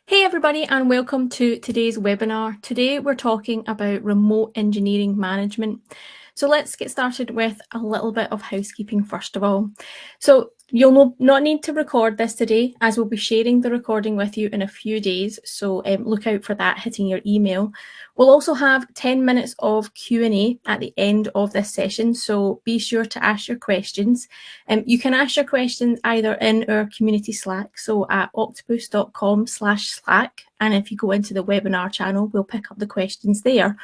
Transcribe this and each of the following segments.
Hey everybody, and welcome to today's webinar. Today we're talking about remote engineering management. So let's get started with a little bit of housekeeping first of all. So you'll not need to record this today, as we'll be sharing the recording with you in a few days. So look out for that hitting your email. We'll also have 10 minutes of Q&A at the end of this session, so be sure to ask your questions. You can ask your questions either in our community Slack, so at octopus.com/Slack, and if you go into the webinar channel, we'll pick up the questions there.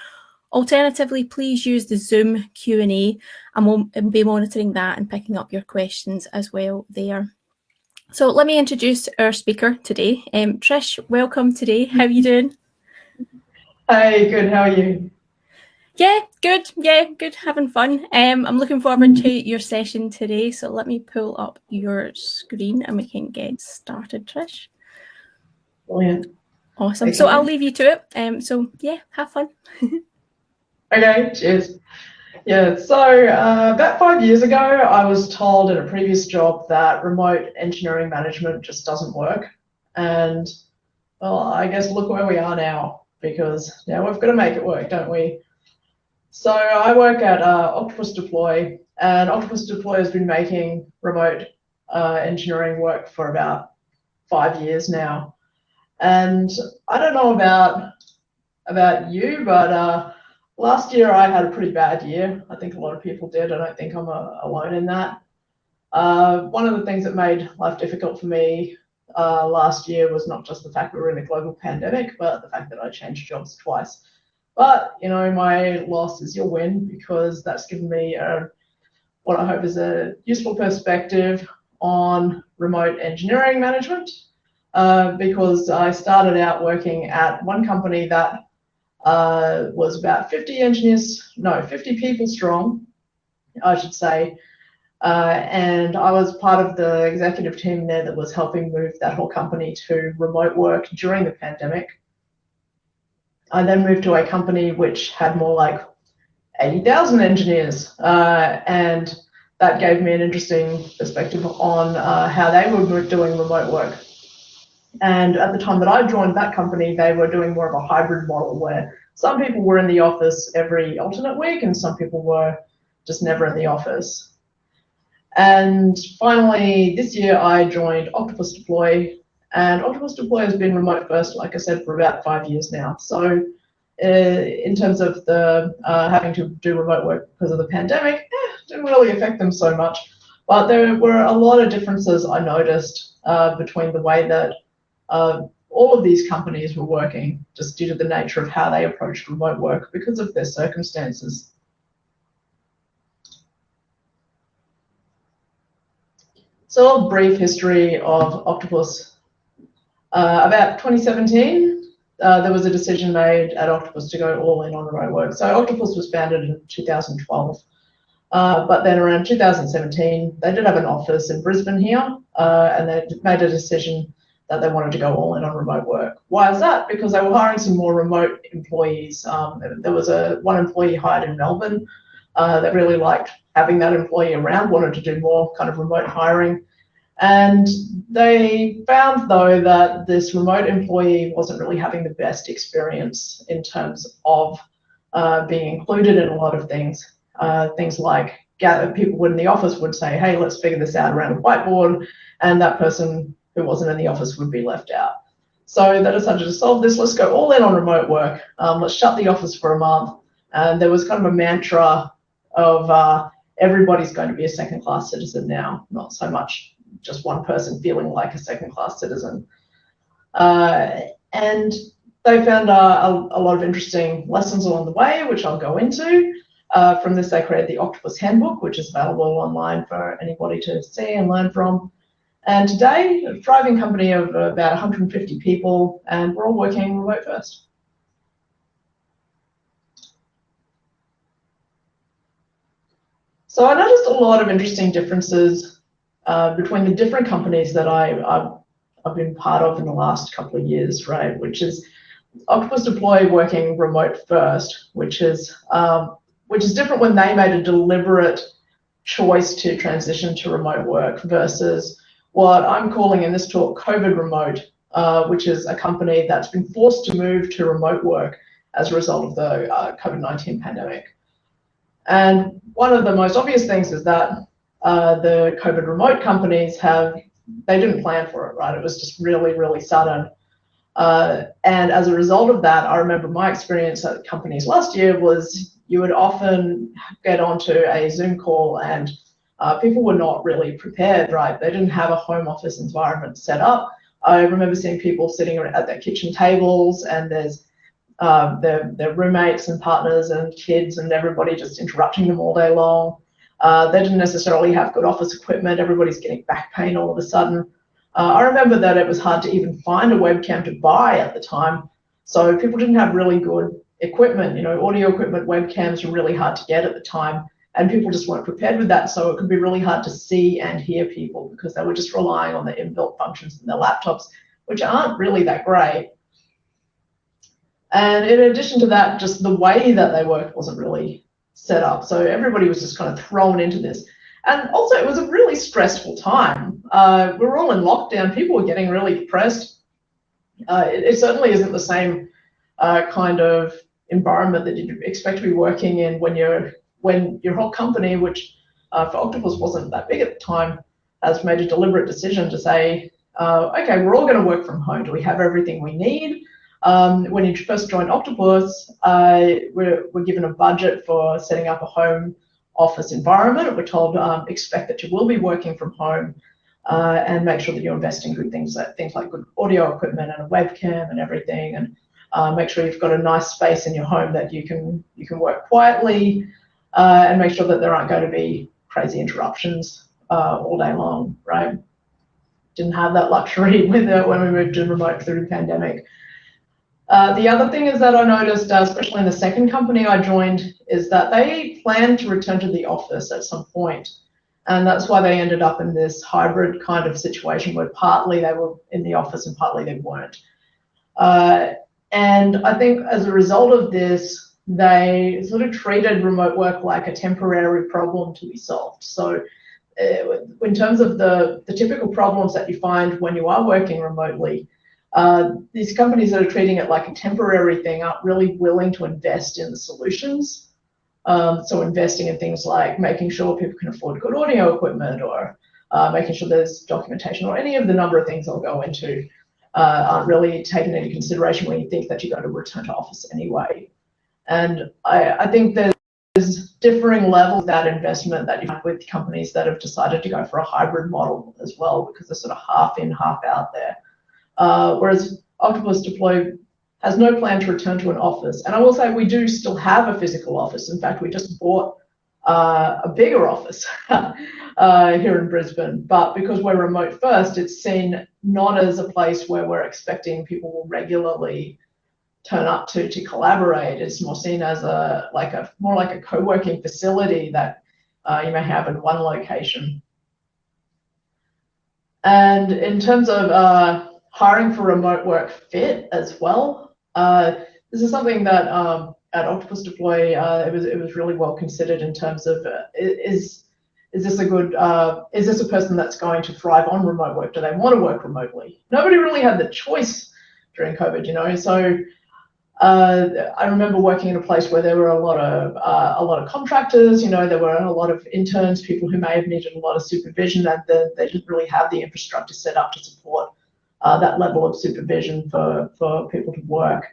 Alternatively, please use the Zoom Q&A, and we'll be monitoring that and picking up your questions as well there. So let me introduce our speaker today. Trish, welcome today. How are you doing? Hey, good. How are you? Yeah, good. Having fun. I'm looking forward to your session today. So let me pull up your screen and we can get started, Trish. Brilliant. Awesome. So I'll leave you to it. So yeah, have fun. Okay, cheers. Yeah, so about 5 years ago, I was told in a previous job that remote engineering management just doesn't work. And well, I guess look where we are now, because now we've got to make it work, don't we? So I work at Octopus Deploy, and Octopus Deploy has been making remote engineering work for about 5 years now. And I don't know about you, but last year I had a pretty bad year. I think a lot of people did. I don't think I'm alone in that. One of the things that made life difficult for me last year was not just the fact that we were in a global pandemic, but the fact that I changed jobs twice. But, you know, my loss is your win, because that's given me what I hope is a useful perspective on remote engineering management, because I started out working at one company that was about 50 people strong, I should say. And I was part of the executive team there that was helping move that whole company to remote work during the pandemic. I then moved to a company which had more like 80,000 engineers, and that gave me an interesting perspective on how they were doing remote work. And at the time that I joined that company, they were doing more of a hybrid model where some people were in the office every alternate week and some people were just never in the office. And finally, this year I joined Octopus Deploy, and Octopus Deploy has been remote first, like I said, for about 5 years now. So in terms of the having to do remote work because of the pandemic, didn't really affect them so much. But there were a lot of differences I noticed between the way that all of these companies were working, just due to the nature of how they approached remote work because of their circumstances. So a brief history of Octopus. About 2017, there was a decision made at Octopus to go all in on remote work. So Octopus was founded in 2012. But then around 2017, they did have an office in Brisbane here, and they made a decision that they wanted to go all in on remote work. Why is that? Because they were hiring some more remote employees. There was one employee hired in Melbourne that really liked having that employee around, wanted to do more kind of remote hiring. And they found, though, that this remote employee wasn't really having the best experience in terms of being included in a lot of things. Things like people in the office would say, hey, let's figure this out around a whiteboard, and that person who wasn't in the office would be left out. So they decided to solve this. Let's go all in on remote work. Let's shut the office for a month. And there was kind of a mantra of everybody's going to be a second-class citizen now, not so much just one person feeling like a second-class citizen. And they found a lot of interesting lessons along the way, which I'll go into. From this, they created the Octopus Handbook, which is available online for anybody to see and learn from. And today, a thriving company of about 150 people, and we're all working remote first. So I noticed a lot of interesting differences between the different companies that I've been part of in the last couple of years, right? Which is Octopus Deploy working remote first, which is different when they made a deliberate choice to transition to remote work, versus what I'm calling in this talk COVID remote, which is a company that's been forced to move to remote work as a result of the COVID-19 pandemic. And one of the most obvious things is that the COVID remote companies they didn't plan for it, right? It was just really, really sudden. And as a result of that, I remember my experience at companies last year was you would often get onto a Zoom call and people were not really prepared, right? They didn't have a home office environment set up. I remember seeing people sitting at their kitchen tables and there's their roommates and partners and kids and everybody just interrupting them all day long. They didn't necessarily have good office equipment. Everybody's getting back pain all of a sudden. I remember that it was hard to even find a webcam to buy at the time. So people didn't have really good equipment, audio equipment, webcams were really hard to get at the time. And people just weren't prepared with that. So it could be really hard to see and hear people because they were just relying on the inbuilt functions in their laptops, which aren't really that great. And in addition to that, just the way that they worked wasn't really set up. So everybody was just kind of thrown into this. And also it was a really stressful time. We were all in lockdown. People were getting really depressed. It certainly isn't the same kind of environment that you'd expect to be working in when your whole company, which for Octopus wasn't that big at the time, has made a deliberate decision to say, okay, we're all going to work from home. Do we have everything we need? When you first joined Octopus, we're given a budget for setting up a home office environment. We're told expect that you will be working from home and make sure that you're investing in good things like good audio equipment and a webcam and everything, and make sure you've got a nice space in your home that you can work quietly, and make sure that there aren't going to be crazy interruptions all day long, right? Didn't have that luxury when we moved to remote through the pandemic. The other thing is that I noticed, especially in the second company I joined, is that they planned to return to the office at some point. And that's why they ended up in this hybrid kind of situation where partly they were in the office and partly they weren't. And I think as a result of this, they sort of treated remote work like a temporary problem to be solved. So in terms of the typical problems that you find when you are working remotely, these companies that are treating it like a temporary thing aren't really willing to invest in the solutions. So investing in things like making sure people can afford good audio equipment, or making sure there's documentation, or any of the number of things I'll go into, aren't really taken into consideration when you think that you're going to return to office anyway. And I think there's differing levels of that investment that you have with companies that have decided to go for a hybrid model as well, because they're sort of half in, half out there. Whereas Octopus Deploy has no plan to return to an office. And I will say we do still have a physical office. In fact, we just bought a bigger office here in Brisbane. But because we're remote first, it's seen not as a place where we're expecting people will regularly turn up to collaborate. It's more seen as more like a co-working facility that you may have in one location. And in terms of hiring for remote work fit as well, this is something that at Octopus Deploy it was really well considered in terms of is this a person that's going to thrive on remote work? Do they want to work remotely? Nobody really had the choice during COVID, So I remember working in a place where there were a lot of contractors. There were a lot of interns, people who may have needed a lot of supervision, and they didn't really have the infrastructure set up to support that level of supervision for people to work.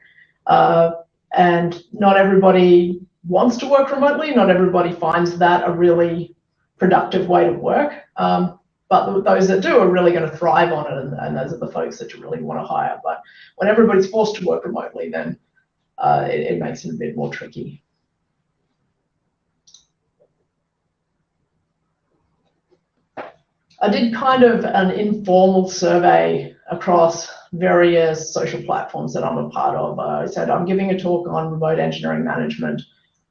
And not everybody wants to work remotely. Not everybody finds that a really productive way to work. But those that do are really going to thrive on it, and those are the folks that you really want to hire. But when everybody's forced to work remotely, then it makes it a bit more tricky. I did kind of an informal survey across various social platforms that I'm a part of. I said, I'm giving a talk on remote engineering management.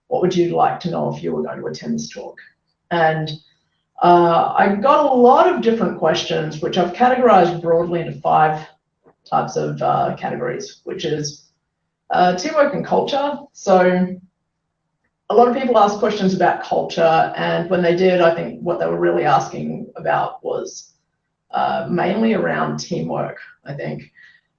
What would you like to know if you were going to attend this talk? And I got a lot of different questions, which I've categorized broadly into 5 types of categories, which is teamwork and culture. So a lot of people ask questions about culture, and when they did, I think what they were really asking about was mainly around teamwork, I think.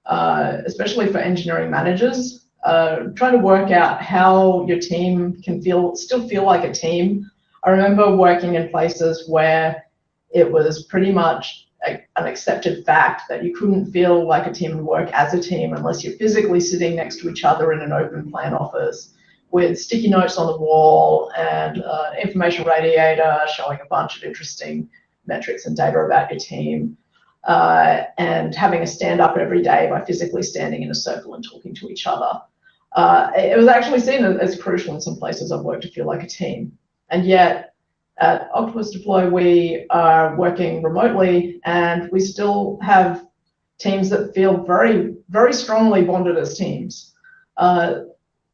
especially for engineering managers, trying to work out how your team can still feel like a team. I remember working in places where it was pretty much an accepted fact that you couldn't feel like a team and work as a team unless you're physically sitting next to each other in an open plan office with sticky notes on the wall and information radiator showing a bunch of interesting metrics and data about your team, and having a stand up every day by physically standing in a circle and talking to each other. It was actually seen as crucial in some places I've worked to feel like a team. And yet at Octopus Deploy, we are working remotely and we still have teams that feel very, very strongly bonded as teams.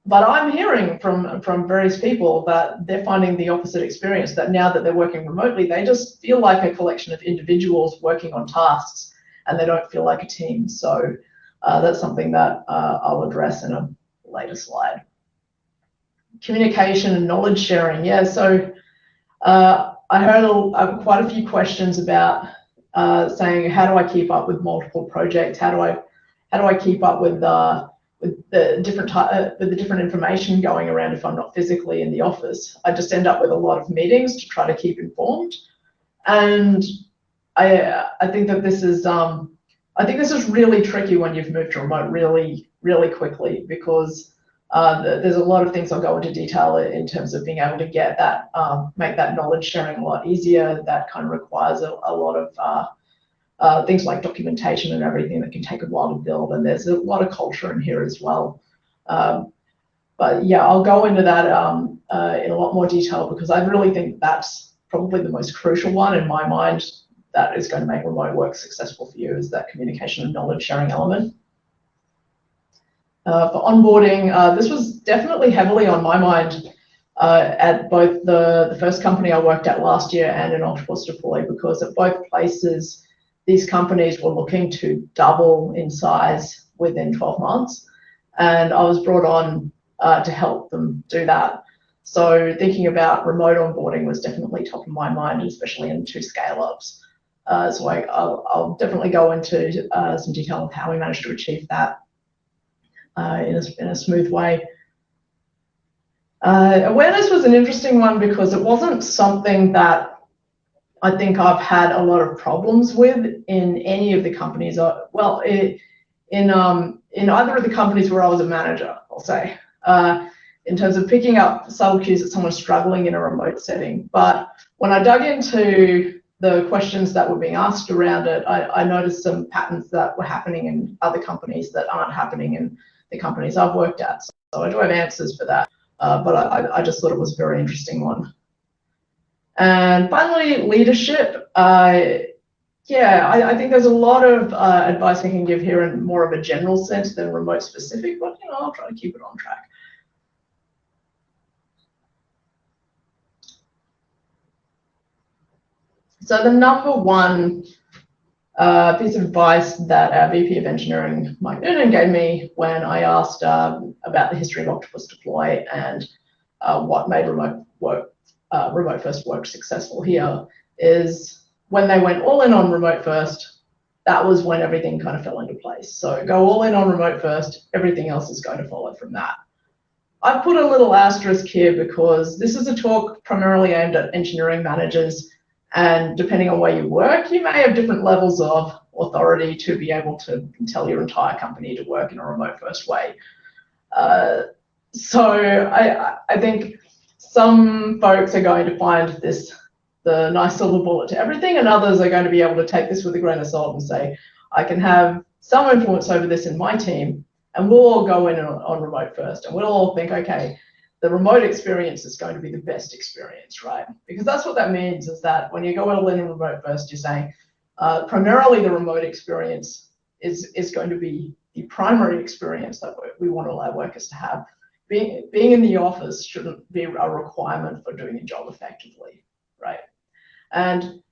But I'm hearing from various people that they're finding the opposite experience, that now that they're working remotely, they just feel like a collection of individuals working on tasks and they don't feel like a team. So that's something that I'll address in a later slide. Communication and knowledge sharing. Yeah, so I heard quite a few questions about saying, how do I keep up with multiple projects? How do I keep up with the different information going around if I'm not physically in the office? I just end up with a lot of meetings to try to keep informed. And I think that this is really tricky when you've moved to remote really, really quickly, because there's a lot of things I'll go into detail in terms of being able to get that, make that knowledge sharing a lot easier. That kind of requires a lot of things like documentation and everything that can take a while to build, and there's a lot of culture in here as well. But yeah, I'll go into that in a lot more detail, because I really think that's probably the most crucial one in my mind that is going to make remote work successful for you, is that communication and knowledge sharing element. For onboarding, this was definitely heavily on my mind at both the first company I worked at last year and in Octopus Deploy, because at both places, these companies were looking to double in size within 12 months. And I was brought on to help them do that. So thinking about remote onboarding was definitely top of my mind, especially in 2 scale-ups. So I'll definitely go into some detail of how we managed to achieve that in a smooth way. Awareness was an interesting one, because it wasn't something that I think I've had a lot of problems with in any of the companies. Well, in either of the companies where I was a manager, I'll say, in terms of picking up subtle cues that someone's struggling in a remote setting. But when I dug into the questions that were being asked around it, I noticed some patterns that were happening in other companies that aren't happening in the companies I've worked at. So I do have answers for that, but I just thought it was a very interesting one. And finally, leadership. Yeah, I think there's a lot of advice we can give here in more of a general sense than remote specific, but I'll try to keep it on track. So the number one piece of advice that our VP of Engineering, Mike Noonan, gave me when I asked about the history of Octopus Deploy and what made remote first work successful here, is when they went all in on remote first, that was when everything kind of fell into place. So go all in on remote first, everything else is going to follow from that. I put a little asterisk here because this is a talk primarily aimed at engineering managers, and depending on where you work, you may have different levels of authority to be able to tell your entire company to work in a remote first way. So I think some folks are going to find this the nice silver bullet to everything, and others are going to be able to take this with a grain of salt and say, I can have some influence over this in my team, and we'll all go in on remote first, and we'll all think, okay, the remote experience is going to be the best experience, right? Because that's what that means, is that when you go all in on remote first, you're saying primarily the remote experience is going to be the primary experience that we want all our workers to have. Being in the office shouldn't be a requirement for doing your job effectively, right? And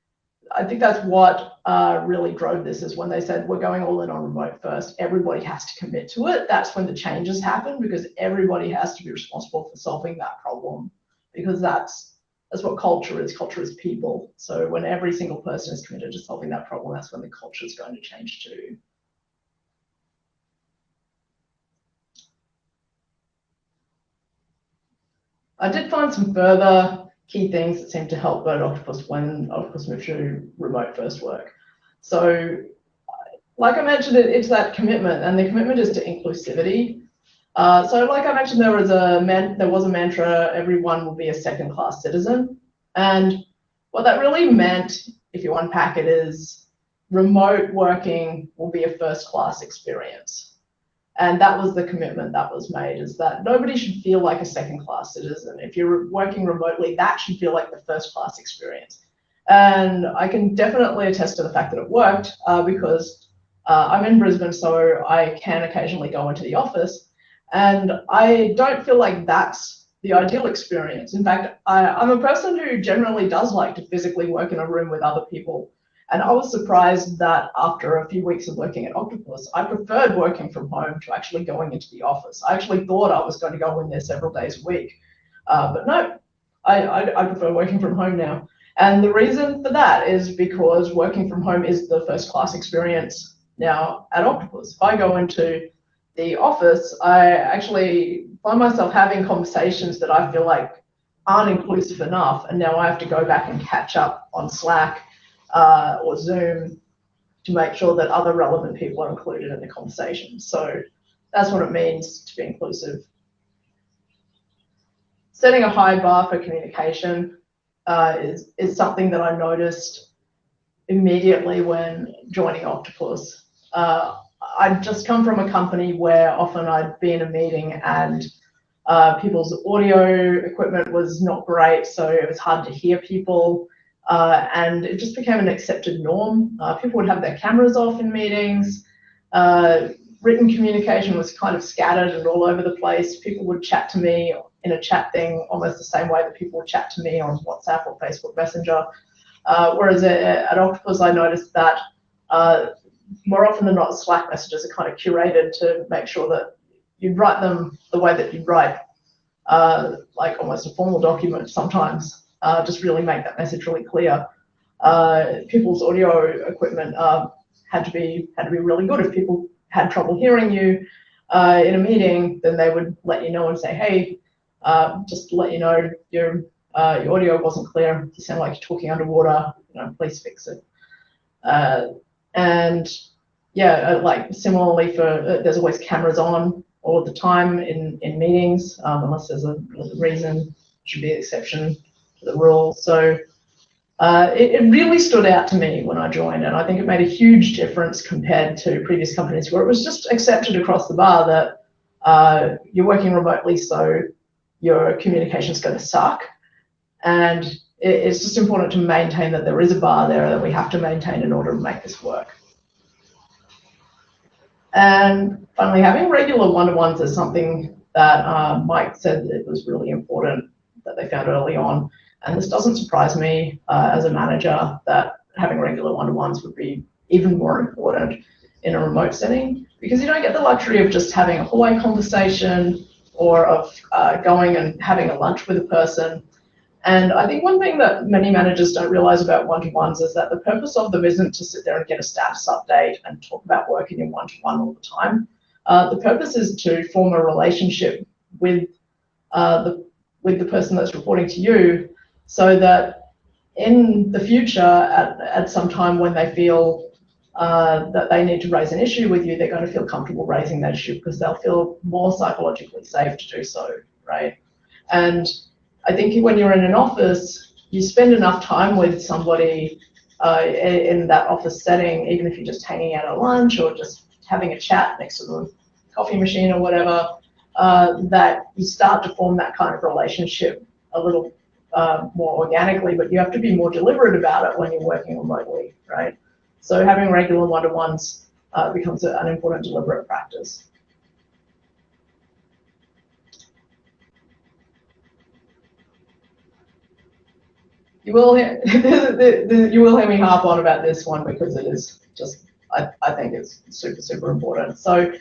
I think that's what really drove this, is when they said we're going all in on remote first, everybody has to commit to it. That's when the changes happen, because everybody has to be responsible for solving that problem, because that's what culture is. Culture is people. So when every single person is committed to solving that problem, that's when the culture is going to change too. I did find some further key things that seemed to help at Octopus when Octopus moved to remote first work. So like I mentioned, it's that commitment, and the commitment is to inclusivity. So like I mentioned, there was a mantra, everyone will be a second-class citizen. And what that really meant, if you unpack it, is remote working will be a first-class experience. And that was the commitment that was made, is that nobody should feel like a second-class citizen. If you're working remotely, that should feel like the first-class experience. And I can definitely attest to the fact that it worked, because I'm in Brisbane, so I can occasionally go into the office. And I don't feel like that's the ideal experience. In fact, I'm a person who generally does like to physically work in a room with other people. And I was surprised that after a few weeks of working at Octopus, I preferred working from home to actually going into the office. I actually thought I was going to go in there several days a week. But no, I prefer working from home now. And the reason for that is because working from home is the first class experience now at Octopus. If I go into the office, I actually find myself having conversations that I feel like aren't inclusive enough. And now I have to go back and catch up on Slack or Zoom to make sure that other relevant people are included in the conversation. So that's what it means to be inclusive. Setting a high bar for communication is something that I noticed immediately when joining Octopus. I'd just come from a company where often I'd be in a meeting and people's audio equipment was not great, so it was hard to hear people. And it just became an accepted norm. People would have their cameras off in meetings. Written communication was kind of scattered and all over the place. People would chat to me in a chat thing almost the same way that people would chat to me on WhatsApp or Facebook Messenger. Whereas at Octopus, I noticed that more often than not, Slack messages are kind of curated to make sure that you write them the way that you write, like almost a formal document sometimes. Just really make that message really clear. People's audio equipment had to be really good. If people had trouble hearing you in a meeting, then they would let you know and say, hey, just to let you know, your audio wasn't clear. You sound like you're talking underwater. Please fix it. And yeah, like similarly for there's always cameras on all the time in meetings, unless there's a reason. Should be an exception to the rule. So it really stood out to me when I joined, and I think it made a huge difference compared to previous companies where it was just accepted across the bar that you're working remotely, so your communication is going to suck. And it's just important to maintain that there is a bar there that we have to maintain in order to make this work. And finally, having regular one-to-ones is something that Mike said that it was really important that they found early on. And this doesn't surprise me as a manager that having regular one-to-ones would be even more important in a remote setting, because you don't get the luxury of just having a hallway conversation or of going and having a lunch with a person. And I think one thing that many managers don't realize about one-to-ones is that the purpose of them isn't to sit there and get a status update and talk about work in your one-to-one all the time. The purpose is to form a relationship with the person that's reporting to you, so that in the future, at some time when they feel that they need to raise an issue with you, they're going to feel comfortable raising that issue because they'll feel more psychologically safe to do so, right? And I think when you're in an office, you spend enough time with somebody in that office setting, even if you're just hanging out at lunch or just having a chat next to the coffee machine or whatever, that you start to form that kind of relationship a little more organically, but you have to be more deliberate about it when you're working remotely, right? So having regular one-to-ones becomes an important deliberate practice. You will hear me harp on about this one because it is just, I think it's super, super important. So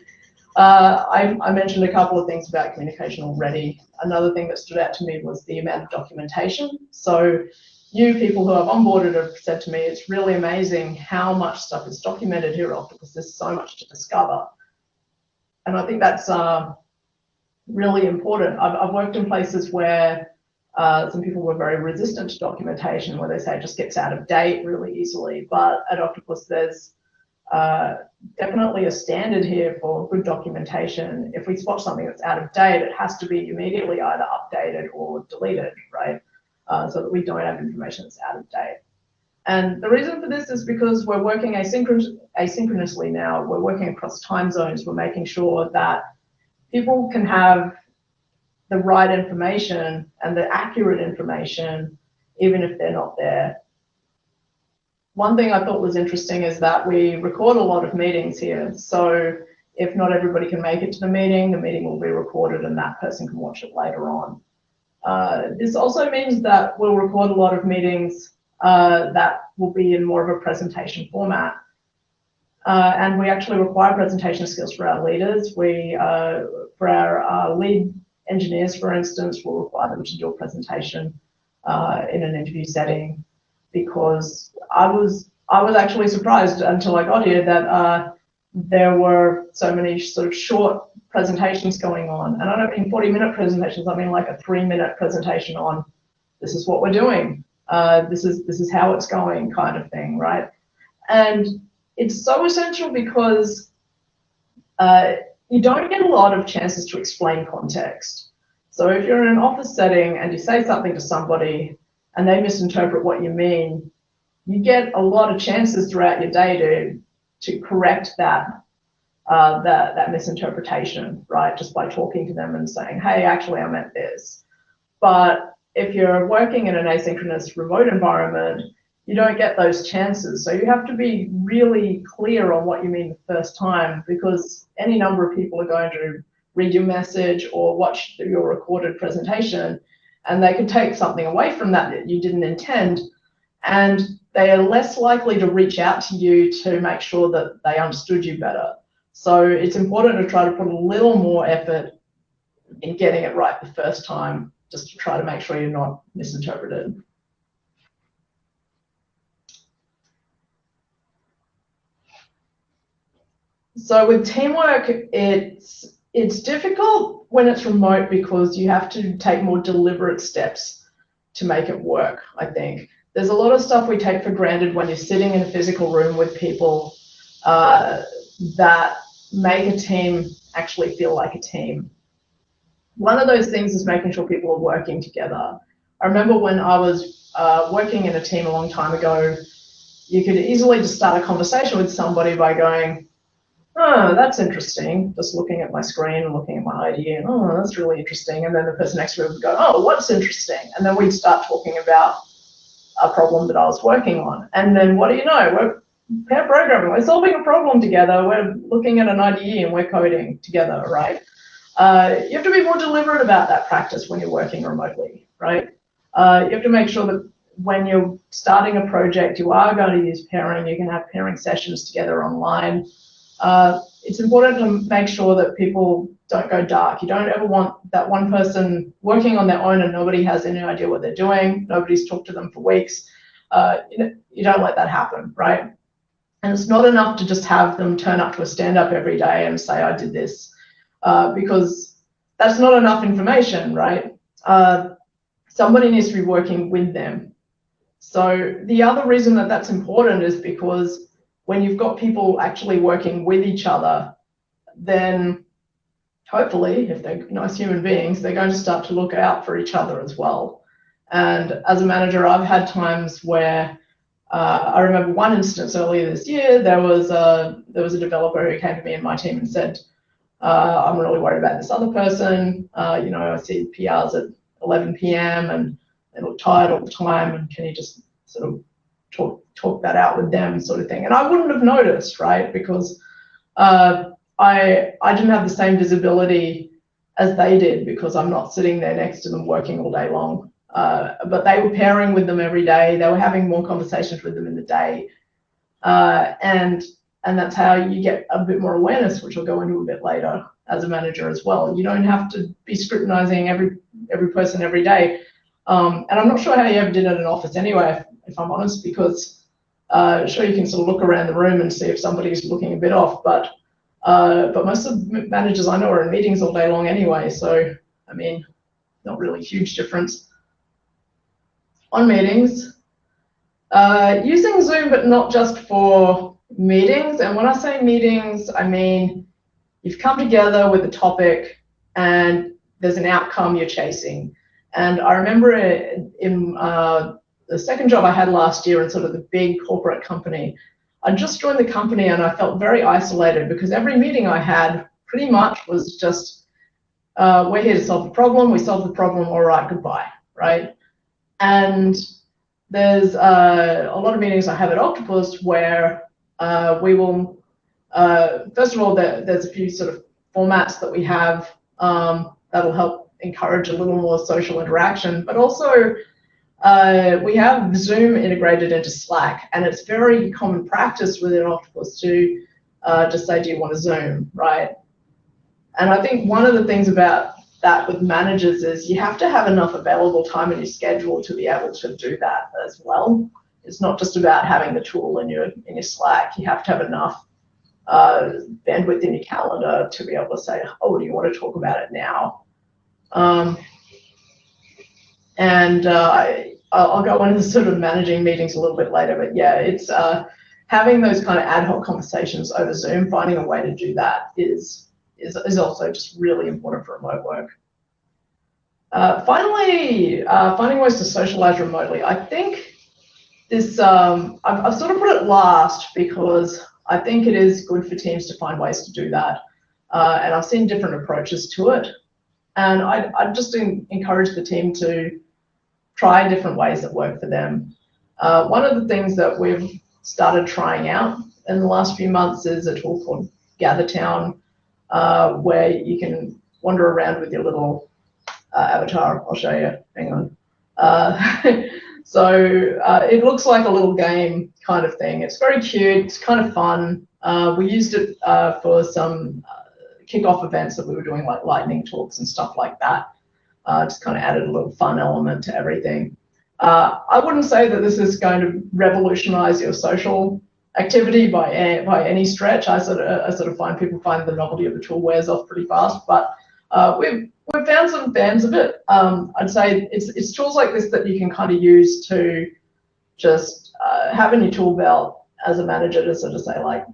I mentioned a couple of things about communication already. Another thing that stood out to me was the amount of documentation. So you people who have onboarded have said to me, it's really amazing how much stuff is documented here at Octopus. There's so much to discover. And I think that's really important. I've worked in places where some people were very resistant to documentation, where they say it just gets out of date really easily. But at Octopus, there's definitely a standard here for good documentation. If we spot something that's out of date, it has to be immediately either updated or deleted, right? So that we don't have information that's out of date. And the reason for this is because we're working asynchronously now. We're working across time zones. We're making sure that people can have the right information and the accurate information, even if they're not there. One thing I thought was interesting is that we record a lot of meetings here. So if not everybody can make it to the meeting will be recorded and that person can watch it later on. This also means that we'll record a lot of meetings that will be in more of a presentation format. And we actually require presentation skills for our leaders. For our lead engineers, for instance, we'll require them to do a presentation in an interview setting, because I was actually surprised until I got here that there were so many sort of short presentations going on. And I don't mean 40-minute presentations, I mean like a 3-minute presentation on this is what we're doing, this is how it's going kind of thing, right? And it's so essential because you don't get a lot of chances to explain context. So if you're in an office setting and you say something to somebody and they misinterpret what you mean, you get a lot of chances throughout your day to correct that misinterpretation, right? Just by talking to them and saying, hey, actually I meant this. But if you're working in an asynchronous remote environment, you don't get those chances. So you have to be really clear on what you mean the first time, because any number of people are going to read your message or watch your recorded presentation, and they could take something away from that you didn't intend, and they are less likely to reach out to you to make sure that they understood you better. So it's important to try to put a little more effort in getting it right the first time, just to try to make sure you're not misinterpreted. So with teamwork, it's difficult when it's remote because you have to take more deliberate steps to make it work, I think. There's a lot of stuff we take for granted when you're sitting in a physical room with people that make a team actually feel like a team. One of those things is making sure people are working together. I remember when I was working in a team a long time ago, you could easily just start a conversation with somebody by going, oh, that's interesting, just looking at my screen and looking at my ID, and oh, that's really interesting. And then the person next to me would go, oh, what's interesting? And then we'd start talking about a problem that I was working on. And then what do you know? We're pair programming, we're solving a problem together, we're looking at an IDE and we're coding together, right? You have to be more deliberate about that practice when you're working remotely, right? You have to make sure that when you're starting a project, you are going to use pairing. You can have pairing sessions together online. It's important to make sure that people don't go dark. You don't ever want that one person working on their own and nobody has any idea what they're doing. Nobody's talked to them for weeks. You don't let that happen, right? And it's not enough to just have them turn up to a stand-up every day and say, I did this, because that's not enough information, right? Somebody needs to be working with them. So the other reason that that's important is because when you've got people actually working with each other, then hopefully, if they're nice human beings, they're going to start to look out for each other as well. And as a manager, I've had times where I remember one instance earlier this year, there was a developer who came to me and my team and said, I'm really worried about this other person. I see PRs at 11 p.m. and they look tired all the time, and can you just sort of talk that out with them, sort of thing. And I wouldn't have noticed, right, because I didn't have the same visibility as they did, because I'm not sitting there next to them working all day long. But they were pairing with them every day. They were having more conversations with them in the day, and that's how you get a bit more awareness, which I'll go into a bit later as a manager as well. You don't have to be scrutinizing every person every day. And I'm not sure how you ever did it in an office anyway, if I'm honest, because sure, you can sort of look around the room and see if somebody's looking a bit off, but But most of the managers I know are in meetings all day long anyway, so I mean, not really huge difference. On meetings, using Zoom, but not just for meetings. And when I say meetings, I mean you've come together with a topic and there's an outcome you're chasing. And I remember in the second job I had last year in sort of the big corporate company, I just joined the company and I felt very isolated because every meeting I had pretty much was just, we're here to solve the problem, we solve the problem, all right, goodbye, right? And there's a lot of meetings I have at Octopus where we will, first of all, there's a few sort of formats that we have that'll help encourage a little more social interaction, but also we have Zoom integrated into Slack, and it's very common practice within Octopus to just say, do you want to Zoom, right? And I think one of the things about that with managers is you have to have enough available time in your schedule to be able to do that as well. It's not just about having the tool in your Slack. You have to have enough bandwidth in your calendar to be able to say, oh, do you want to talk about it now? I'll go into sort of managing meetings a little bit later, but yeah, it's having those kind of ad hoc conversations over Zoom, finding a way to do that is also just really important for remote work. Finally, finding ways to socialize remotely. I think this, I've sort of put it last because I think it is good for teams to find ways to do that. And I've seen different approaches to it. And I just encourage the team to try different ways that work for them. One of the things that we've started trying out in the last few months is a tool called GatherTown, where you can wander around with your little avatar. I'll show you, hang on. So it looks like a little game kind of thing. It's very cute, it's kind of fun. We used it for some kickoff events that we were doing, like lightning talks and stuff like that. Just kind of added a little fun element to everything. I wouldn't say that this is going to revolutionize your social activity by any stretch. I sort of find people find the novelty of the tool wears off pretty fast, but we've found some fans of it. I'd say it's tools like this that you can kind of use to just have in your tool belt as a manager to sort of say, like,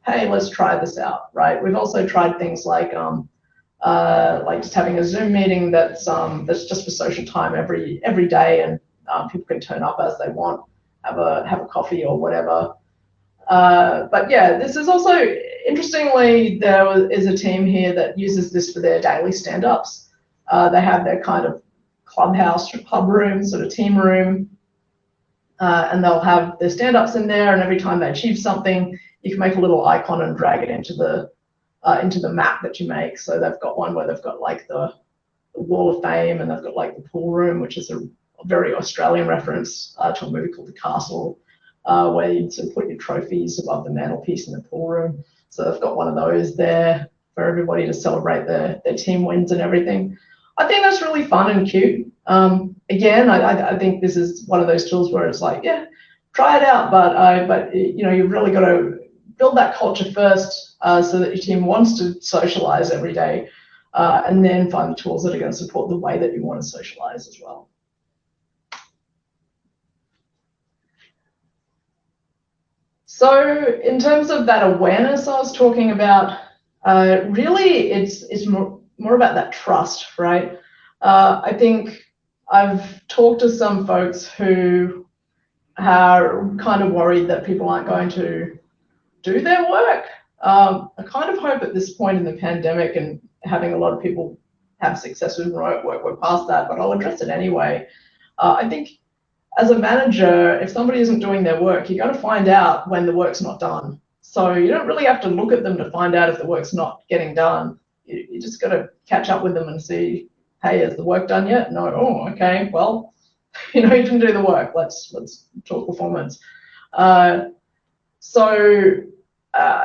hey, let's try this out, right? We've also tried things like just having a Zoom meeting that's just for social time every day, and people can turn up as they want, have a coffee or whatever. But yeah, this is also, interestingly, there is a team here that uses this for their daily stand-ups. They have their kind of clubhouse or club room, sort of team room, and they'll have their stand-ups in there, and every time they achieve something, you can make a little icon and drag it into the map that you make. So they've got one where they've got like the Wall of Fame, and they've got like the pool room, which is a very Australian reference to a movie called The Castle, where you sort of put your trophies above the mantelpiece in the pool room. So they've got one of those there for everybody to celebrate their team wins and everything. I think that's really fun and cute. Again, I think this is one of those tools where it's like, yeah, try it out, but you know, you've really got to build that culture first, so that your team wants to socialize every day, and then find the tools that are going to support the way that you want to socialize as well. So in terms of that awareness I was talking about, really it's more about that trust, right? I think I've talked to some folks who are kind of worried that people aren't going to do their work. I kind of hope at this point in the pandemic and having a lot of people have success with remote work, we're past that, but I'll address it anyway. I think as a manager, if somebody isn't doing their work, you're going to find out when the work's not done. So you don't really have to look at them to find out if the work's not getting done. You just got to catch up with them and see, hey, is the work done yet? No. Oh, okay. Well, you know, you didn't do the work. Let's talk performance. So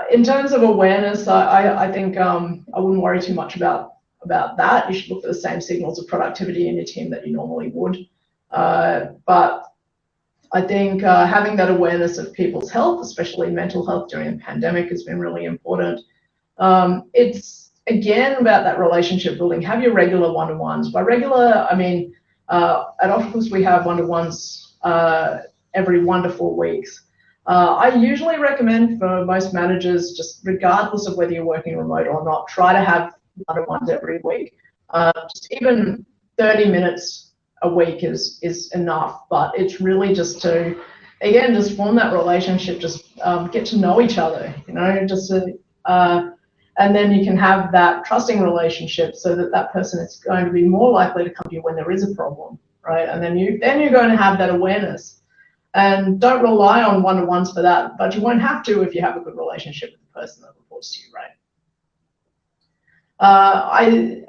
in terms of awareness, I think I wouldn't worry too much about that. You should look for the same signals of productivity in your team that you normally would. But I think having that awareness of people's health, especially mental health during the pandemic, has been really important. It's again about that relationship building. Have your regular one-to-ones. By regular, I mean at Octopus we have one-to-ones every 1 to 4 weeks. I usually recommend for most managers, just regardless of whether you're working remote or not, try to have one-to-ones every week. Just even 30 minutes a week is enough, but it's really just to, again, just form that relationship, just get to know each other, you know, just to, and then you can have that trusting relationship so that that person is going to be more likely to come to you when there is a problem, right? And then you're going to have that awareness. And don't rely on one-to-ones for that, but you won't have to if you have a good relationship with the person that reports to you, right?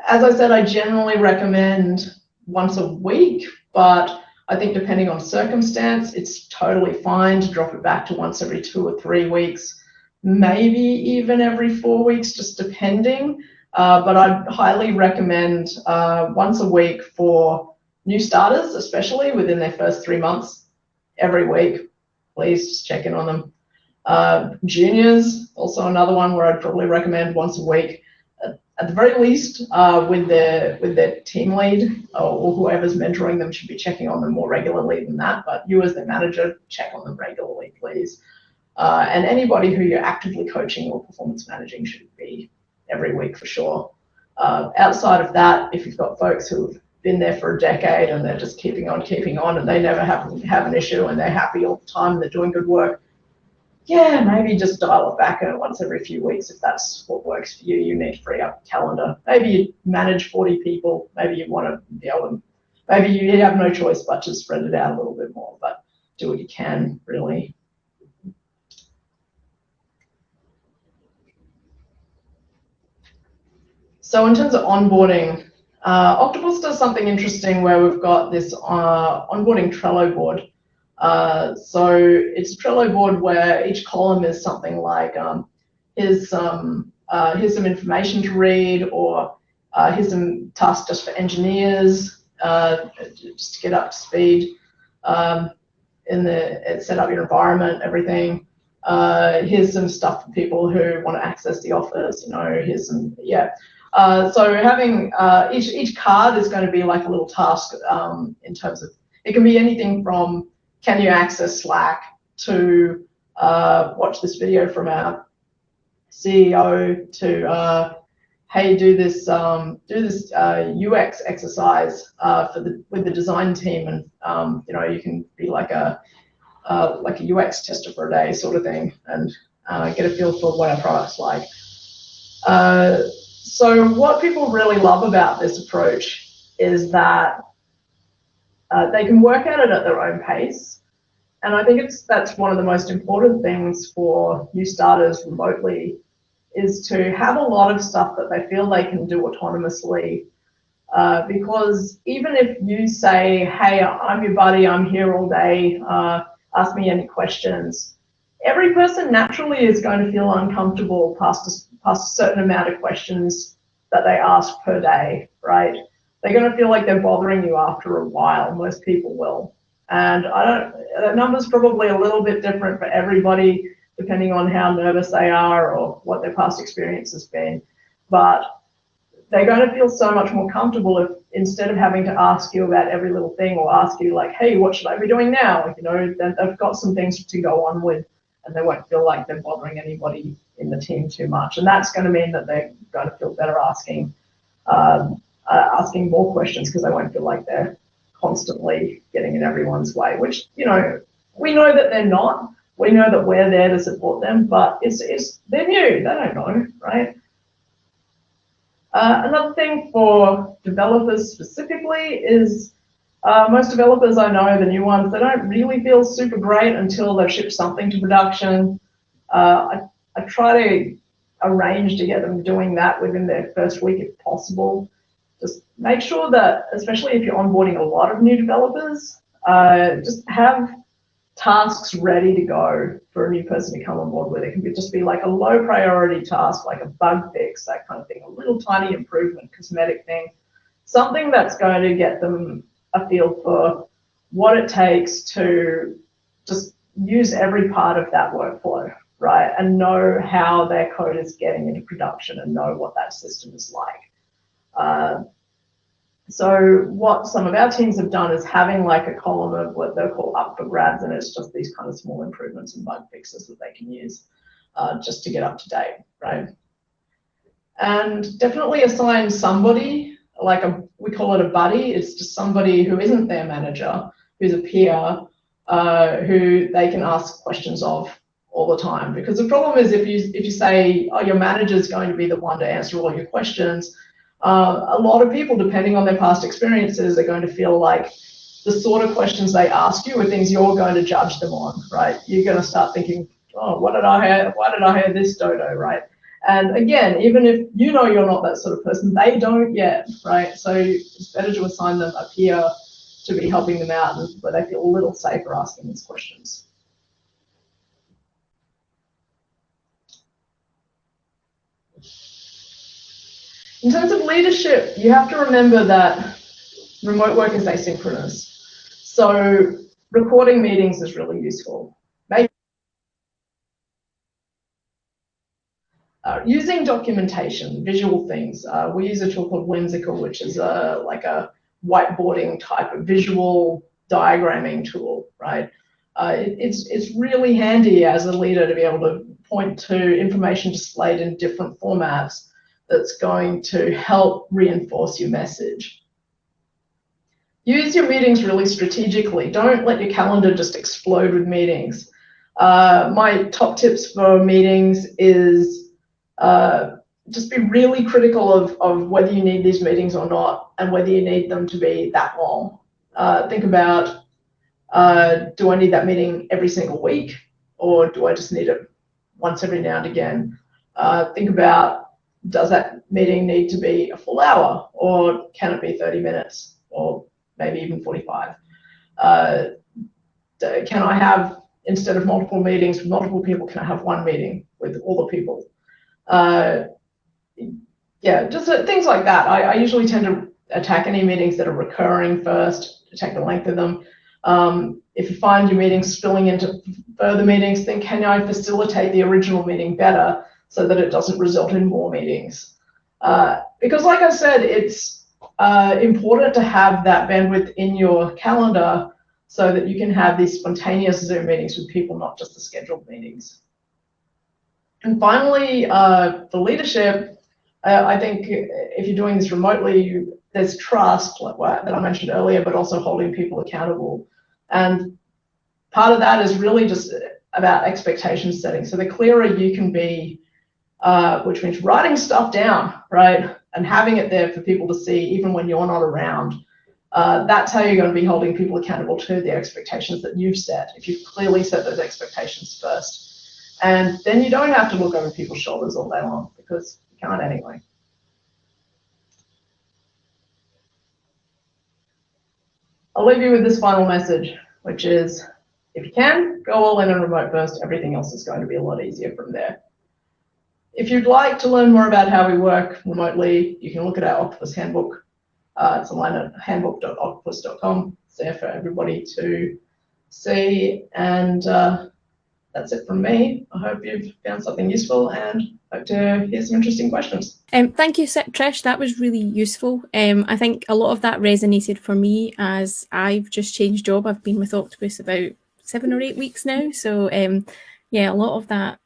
As I said, I generally recommend once a week, but I think depending on circumstance, it's totally fine to drop it back to once every 2 or 3 weeks, maybe even every 4 weeks, just depending. But I'd highly recommend once a week for new starters, especially within their first 3 months, every week. Please just check in on them. Juniors, also another one where I'd probably recommend once a week. At the very least, with their team lead or whoever's mentoring them should be checking on them more regularly than that. But you as their manager, check on them regularly, please. And anybody who you're actively coaching or performance managing should be every week for sure. Outside of that, if you've got folks who've been there for a decade and they're just keeping on, and they never have an issue and they're happy all the time and they're doing good work, yeah, maybe just dial it back once every few weeks if that's what works for you. You need to free up a calendar. Maybe you manage 40 people. Maybe you want to be able to, maybe you have no choice but to spread it out a little bit more, but do what you can, really. So in terms of onboarding, Octopus does something interesting where we've got this onboarding Trello board. So it's a Trello board where each column is something like here's some information to read, or here's some tasks just for engineers, just to get up to speed set up your environment, everything. Here's some stuff for people who want to access the office, you know, here's some, yeah. So having each card is going to be like a little task in terms of, it can be anything from can you access Slack to watch this video from our CEO to hey, do this UX exercise with the design team, and you know, you can be like a UX tester for a day sort of thing, and get a feel for what our product's like. So what people really love about this approach is that they can work at it at their own pace. And I think that's one of the most important things for new starters remotely, is to have a lot of stuff that they feel they can do autonomously. Because even if you say, hey, I'm your buddy, I'm here all day, ask me any questions, every person naturally is going to feel uncomfortable past a certain amount of questions that they ask per day, right? They're going to feel like they're bothering you after a while. Most people will. And that number's probably a little bit different for everybody, depending on how nervous they are or what their past experience has been. But they're going to feel so much more comfortable if, instead of having to ask you about every little thing, or ask you like, hey, what should I be doing now? You know, they've got some things to go on with, and they won't feel like they're bothering anybody in the team too much. And that's going to mean that they're going to feel better asking more questions, because they won't feel like they're constantly getting in everyone's way, which, you know, we know that they're not. We know that we're there to support them, but they're new, they don't know, right? Another thing for developers specifically is most developers I know, the new ones, they don't really feel super great until they've shipped something to production. I try to arrange to get them doing that within their first week if possible. Just make sure that, especially if you're onboarding a lot of new developers, just have tasks ready to go for a new person to come on board with. It can just be like a low priority task, like a bug fix, that kind of thing, a little tiny improvement, cosmetic thing, something that's going to get them a feel for what it takes to just use every part of that workflow, right, and know how their code is getting into production and know what that system is like. So what some of our teams have done is having like a column of what they'll call up for grabs, and it's just these kind of small improvements and bug fixes that they can use just to get up to date, right? And definitely assign somebody, like we call it a buddy. It's just somebody who isn't their manager, who's a peer, who they can ask questions of all the time. Because the problem is if you say, oh, your manager is going to be the one to answer all your questions, a lot of people, depending on their past experiences, are going to feel like the sort of questions they ask you are things you're going to judge them on, right? You're going to start thinking, oh, why did I hear this dodo, right? And again, even if you know you're not that sort of person, they don't yet, right? So it's better to assign them a peer to be helping them out and where they feel a little safer asking these questions. In terms of leadership, you have to remember that remote work is asynchronous. So recording meetings is really useful. Maybe using documentation, visual things. We use a tool called Whimsical, which is like a whiteboarding type of visual diagramming tool, right? It's really handy as a leader to be able to point to information displayed in different formats that's going to help reinforce your message. Use your meetings really strategically. Don't let your calendar just explode with meetings. My top tips for meetings is just be really critical of whether you need these meetings or not and whether you need them to be that long. Think about, do I need that meeting every single week, or do I just need it once every now and again? Think about, does that meeting need to be a full hour, or can it be 30 minutes, or maybe even 45? Can I have, instead of multiple meetings with multiple people, can I have one meeting with all the people? Yeah, just things like that. I usually tend to attack any meetings that are recurring first, check the length of them. If you find your meetings spilling into further meetings, then can I facilitate the original meeting better so that it doesn't result in more meetings? Because like I said, it's important to have that bandwidth in your calendar so that you can have these spontaneous Zoom meetings with people, not just the scheduled meetings. And finally, for leadership, I think if you're doing this remotely, there's trust, like that I mentioned earlier, but also holding people accountable. And part of that is really just about expectation setting. So the clearer you can be, which means writing stuff down, right? And having it there for people to see even when you're not around. That's how you're going to be holding people accountable to the expectations that you've set, if you've clearly set those expectations first. And then you don't have to look over people's shoulders all day long, because you can't anyway. I'll leave you with this final message, which is, if you can, go all in and remote first. Everything else is going to be a lot easier from there. If you'd like to learn more about how we work remotely, you can look at our Octopus handbook. It's online at handbook.octopus.com. It's there for everybody to see. And that's it from me. I hope you've found something useful and hope to hear some interesting questions. Thank you, Trish. That was really useful. I think a lot of that resonated for me as I've just changed job. I've been with Octopus about 7 or 8 weeks now. So yeah, a lot of that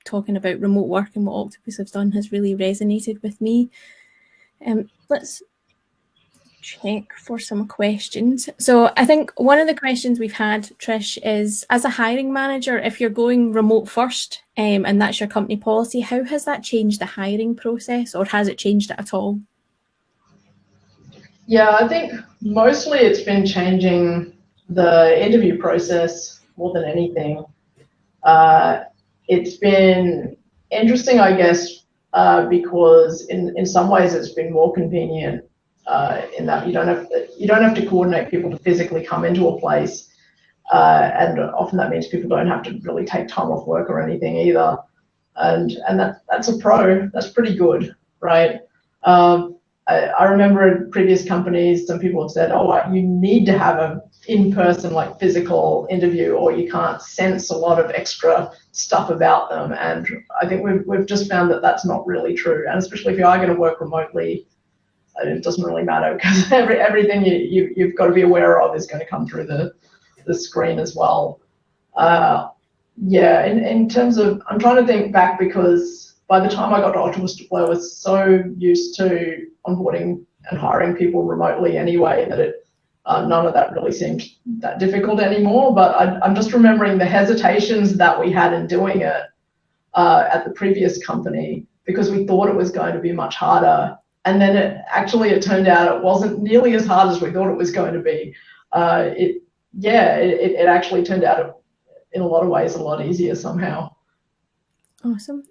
talking about remote work and what Octopus has done has really resonated with me. Let's check for some questions. So I think one of the questions we've had, Trish, is as a hiring manager, if you're going remote first and that's your company policy, how has that changed the hiring process, or has it changed it at all? Yeah, I think mostly it's been changing the interview process more than anything. It's been interesting, I guess, because in some ways it's been more convenient in that you don't have to coordinate people to physically come into a place, and often that means people don't have to really take time off work or anything either, and that's a pro. That's pretty good, right? I remember in previous companies, some people have said, oh, you need to have a in-person, like physical interview, or you can't sense a lot of extra stuff about them. And I think we've just found that that's not really true. And especially if you are going to work remotely, it doesn't really matter, because everything you've got to be aware of is going to come through the screen as well. Yeah, in terms of, I'm trying to think back, because by the time I got to Octopus Deploy, I was so used to onboarding and hiring people remotely anyway that none of that really seemed that difficult anymore. But I'm just remembering the hesitations that we had in doing it at the previous company, because we thought it was going to be much harder. And then it turned out it wasn't nearly as hard as we thought it was going to be. It actually turned out in a lot of ways a lot easier somehow. Awesome.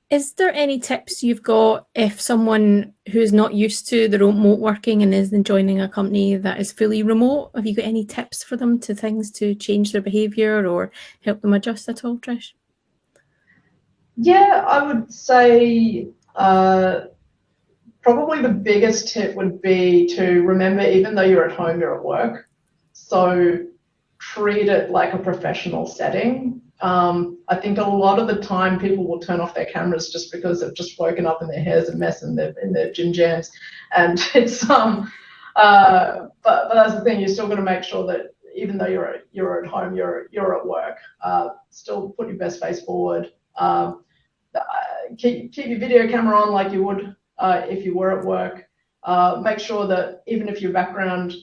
Is there any tips you've got if someone who's not used to the remote working and is then joining a company that is fully remote? Have you got any tips for them to change their behaviour or help them adjust at all, Trish? Yeah, I would say probably the biggest tip would be to remember, even though you're at home, you're at work. So treat it like a professional setting. I think a lot of the time people will turn off their cameras just because they've just woken up and their hair's a mess and they're in their gym jams. And it's but that's the thing, you're still going to make sure that even though you're at home, you're at work. Still put your best face forward. Keep your video camera on like you would if you were at work. Make sure that even if your background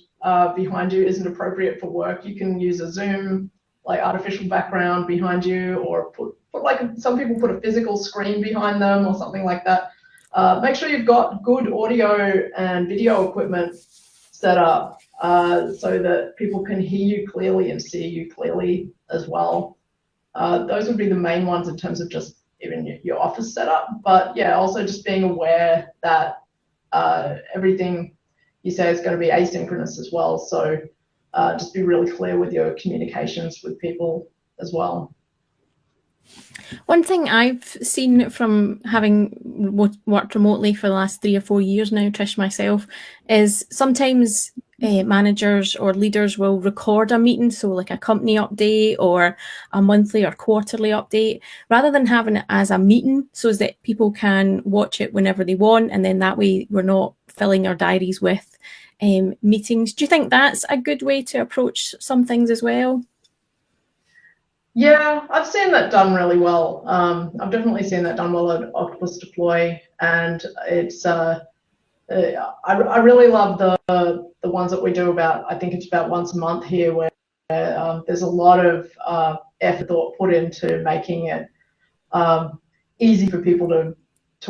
behind you isn't appropriate for work, you can use a Zoom, like artificial background behind you, or put like, some people put a physical screen behind them or something like that. Make sure you've got good audio and video equipment set up so that people can hear you clearly and see you clearly as well. Those would be the main ones in terms of just even your office setup. But yeah, also just being aware that everything you say is going to be asynchronous as well. So just be really clear with your communications with people as well. One thing I've seen from having worked remotely for the last 3 or 4 years now, Trish, myself, is sometimes managers or leaders will record a meeting, so like a company update or a monthly or quarterly update, rather than having it as a meeting so that people can watch it whenever they want, and then that way we're not filling our diaries with meetings. Do you think that's a good way to approach some things as well? Yeah, I've seen that done really well. I've definitely seen that done well at Octopus Deploy, and it's I really love the ones that we do about, I think it's about once a month here, where there's a lot of effort thought put into making it easy for people to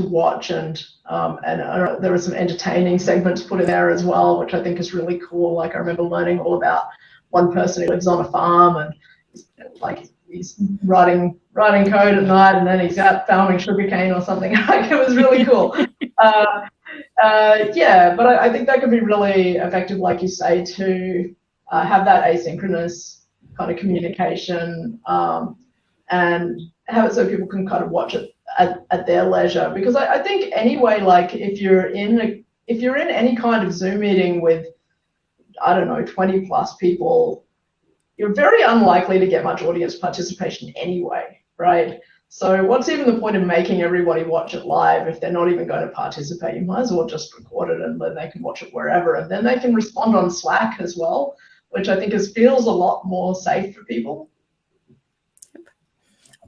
watch, and there are some entertaining segments put in there as well, which I think is really cool. Like, I remember learning all about one person who lives on a farm, and like he's writing code at night, and then he's out farming sugarcane or something. Like, it was really cool. Yeah, but I think that could be really effective, like you say, to have that asynchronous kind of communication, and have it so people can kind of watch it at their leisure. Because I think anyway, like if you're in any kind of Zoom meeting with, I don't know, 20 plus people, you're very unlikely to get much audience participation anyway, right? So what's even the point of making everybody watch it live if they're not even going to participate? You might as well just record it, and then they can watch it wherever, and then they can respond on Slack as well, which I think feels a lot more safe for people.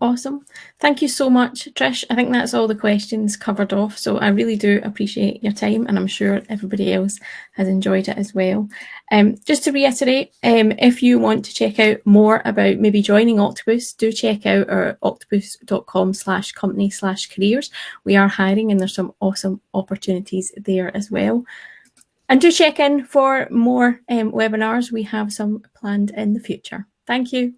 Awesome. Thank you so much, Trish. I think that's all the questions covered off. So I really do appreciate your time, and I'm sure everybody else has enjoyed it as well. Just to reiterate, if you want to check out more about maybe joining Octopus, do check out our octopus.com/company/careers. We are hiring, and there's some awesome opportunities there as well. And do check in for more webinars. We have some planned in the future. Thank you.